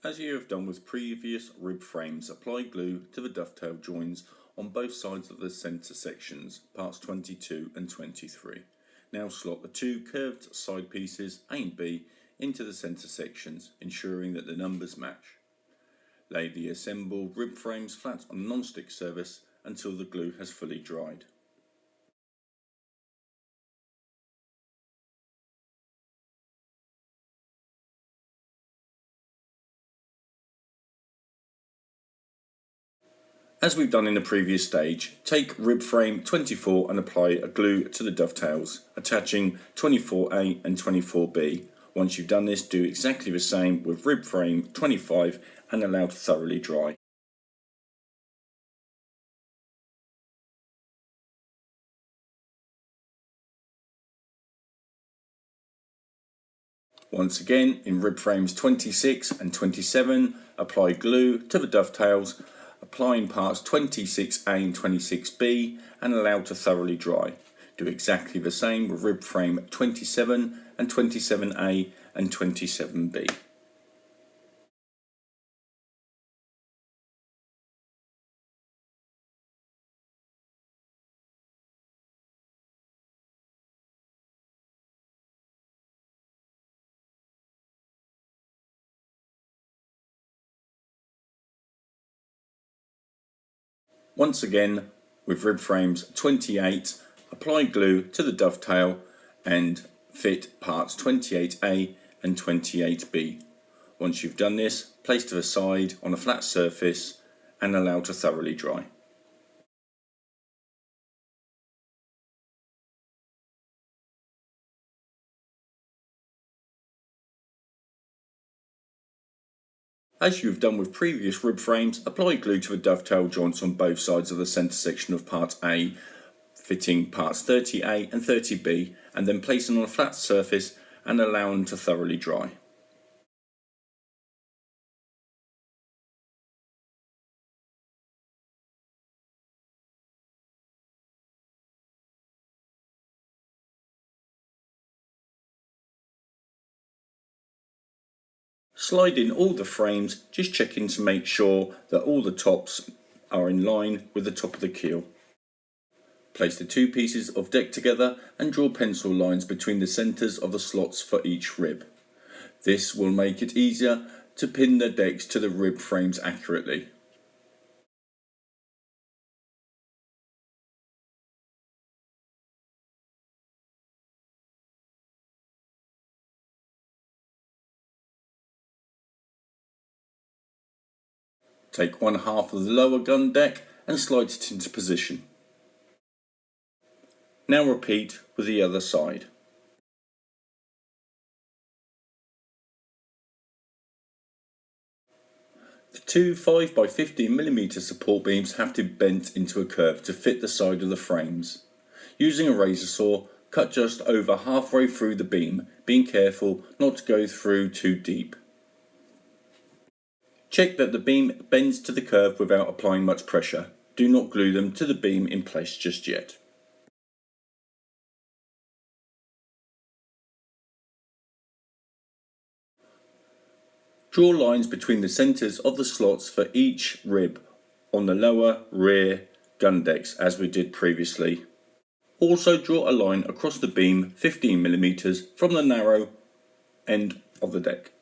As you have done with previous rib frames, apply glue to the dovetail joins on both sides of the centre sections, parts 22 and 23. Now slot the two curved side pieces A and B into the centre sections, ensuring that the numbers match. Lay the assembled rib frames flat on a non-stick surface until the glue has fully dried. As we've done in the previous stage, take rib frame 24 and apply a glue to the dovetails, attaching 24A and 24B. Once you've done this, do exactly the same with rib frame 25 and allow to thoroughly dry. Once again, in rib frames 26 and 27, apply glue to the dovetails, applying parts 26A and 26B and allow to thoroughly dry. Do exactly the same with rib frame 27 and 27A and 27B. Once again, with rib frames 28, apply glue to the dovetail and fit parts 28A and 28B. Once you've done this, place to the side on a flat surface and allow to thoroughly dry. As you've done with previous rib frames, apply glue to the dovetail joints on both sides of the centre section of part A, fitting parts 30A and 30B, and then place them on a flat surface and allow them to thoroughly dry. Slide in all the frames, just checking to make sure that all the tops are in line with the top of the keel. Place the two pieces of deck together and draw pencil lines between the centres of the slots for each rib. This will make it easier to pin the decks to the rib frames accurately. Take one half of the lower gun deck and slide it into position. Now repeat with the other side. The two 5x15mm support beams have to be bent into a curve to fit the side of the frames. Using a razor saw, cut just over halfway through the beam, being careful not to go through too deep. Check that the beam bends to the curve without applying much pressure. Do not glue them to the beam in place just yet. Draw lines between the centres of the slots for each rib on the lower rear gun decks as we did previously. Also draw a line across the beam 15mm from the narrow end of the deck.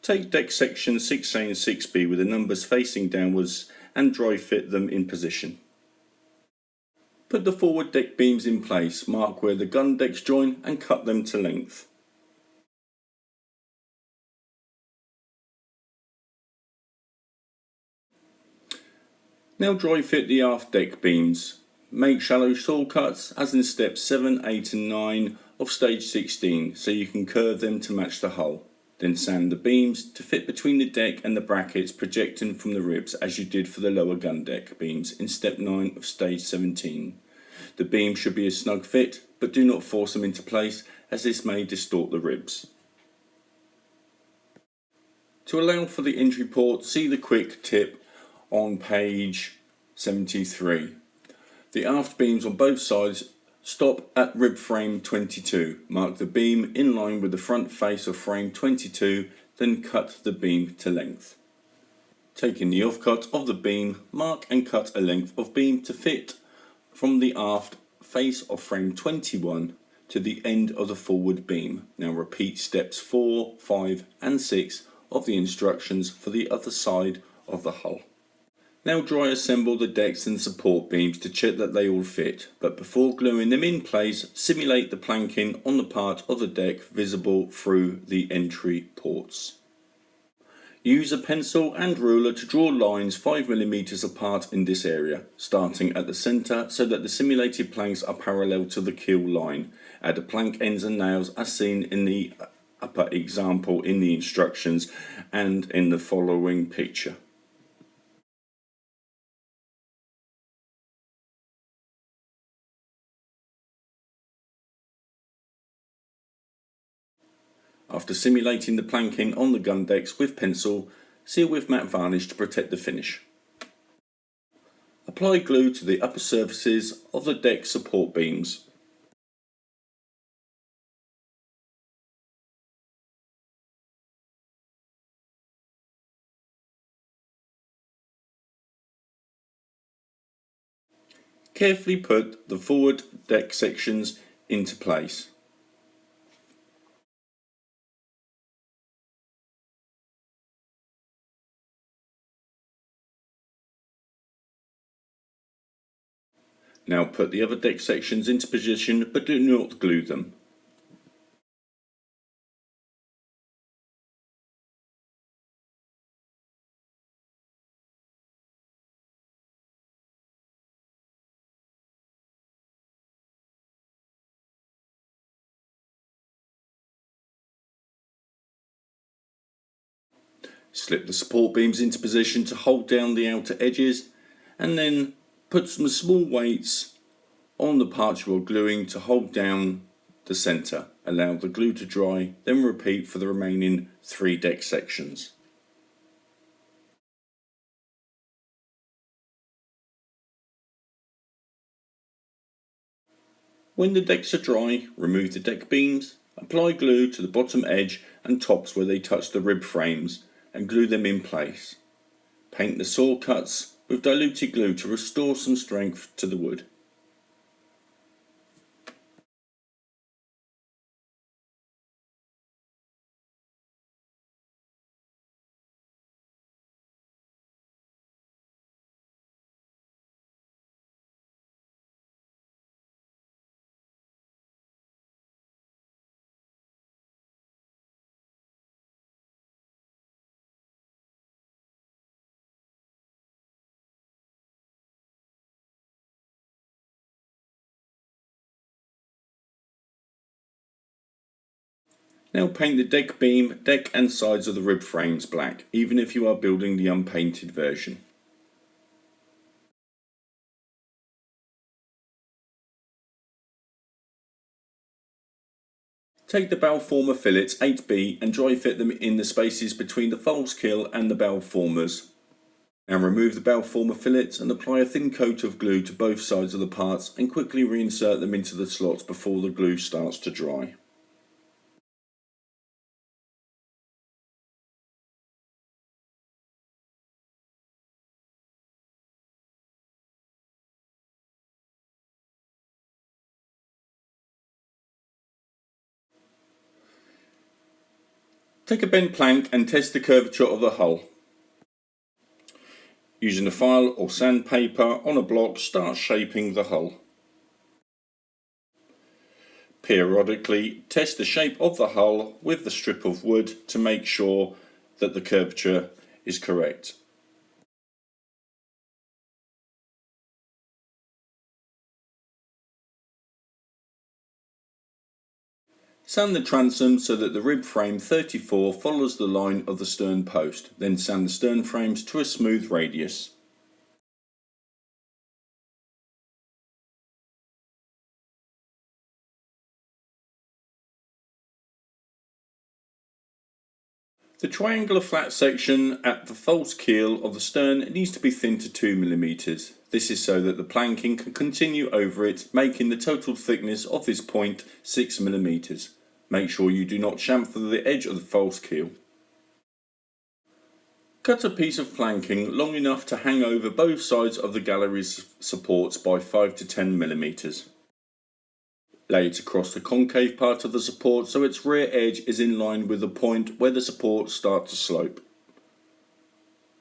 Take deck section 6A and 6B with the numbers facing downwards and dry fit them in position. Put the forward deck beams in place, mark where the gun decks join and cut them to length. Now dry fit the aft deck beams. Make shallow saw cuts as in steps 7, 8 and 9 of stage 16 so you can curve them to match the hull. Then sand the beams to fit between the deck and the brackets projecting from the ribs as you did for the lower gun deck beams in step 9 of stage 17. The beams should be a snug fit, but do not force them into place as this may distort the ribs. To allow for the entry port, see the quick tip on page 73. The aft beams on both sides stop at rib frame 22. Mark the beam in line with the front face of frame 22, then cut the beam to length. Taking the offcut of the beam, mark and cut a length of beam to fit from the aft face of frame 21 to the end of the forward beam. Now repeat steps 4, 5 and 6 of the instructions for the other side of the hull. Now dry assemble the decks and support beams to check that they all fit, but before gluing them in place, simulate the planking on the part of the deck visible through the entry ports. Use a pencil and ruler to draw lines 5mm apart in this area, starting at the centre so that the simulated planks are parallel to the keel line. Add the plank ends and nails as seen in the upper example in the instructions and in the following picture. After simulating the planking on the gun decks with pencil, seal with matte varnish to protect the finish. Apply glue to the upper surfaces of the deck support beams. Carefully put the forward deck sections into place. Now put the other deck sections into position, but do not glue them. Slip the support beams into position to hold down the outer edges, and then put some small weights on the parts you are gluing to hold down the centre. Allow the glue to dry, then repeat for the remaining 3 deck sections. When the decks are dry, remove the deck beams, apply glue to the bottom edge and tops where they touch the rib frames and glue them in place. Paint the saw cuts with diluted glue to restore some strength to the wood. Now paint the deck beam, deck and sides of the rib frames black, even if you are building the unpainted version. Take the bow former fillets 8B and dry fit them in the spaces between the false keel and the bow formers. Now remove the bow former fillets and apply a thin coat of glue to both sides of the parts and quickly reinsert them into the slots before the glue starts to dry. Take a bent plank and test the curvature of the hull. Using a file or sandpaper on a block, start shaping the hull. Periodically test the shape of the hull with the strip of wood to make sure that the curvature is correct. Sand the transom so that the rib frame 34 follows the line of the stern post, then sand the stern frames to a smooth radius. The triangular flat section at the false keel of the stern needs to be thinned to 2 mm. This is so that the planking can continue over it, making the total thickness of this point 6 mm. Make sure you do not chamfer the edge of the false keel. Cut a piece of planking long enough to hang over both sides of the gallery's supports by 5 to 10 mm. Lay it across the concave part of the support so its rear edge is in line with the point where the supports start to slope.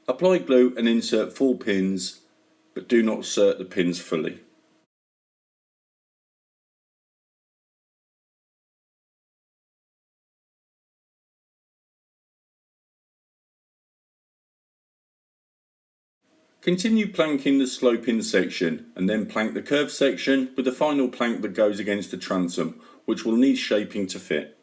Apply glue and insert 4 pins, but do not insert the pins fully. Continue planking the sloping section and then plank the curved section with the final plank that goes against the transom, which will need shaping to fit.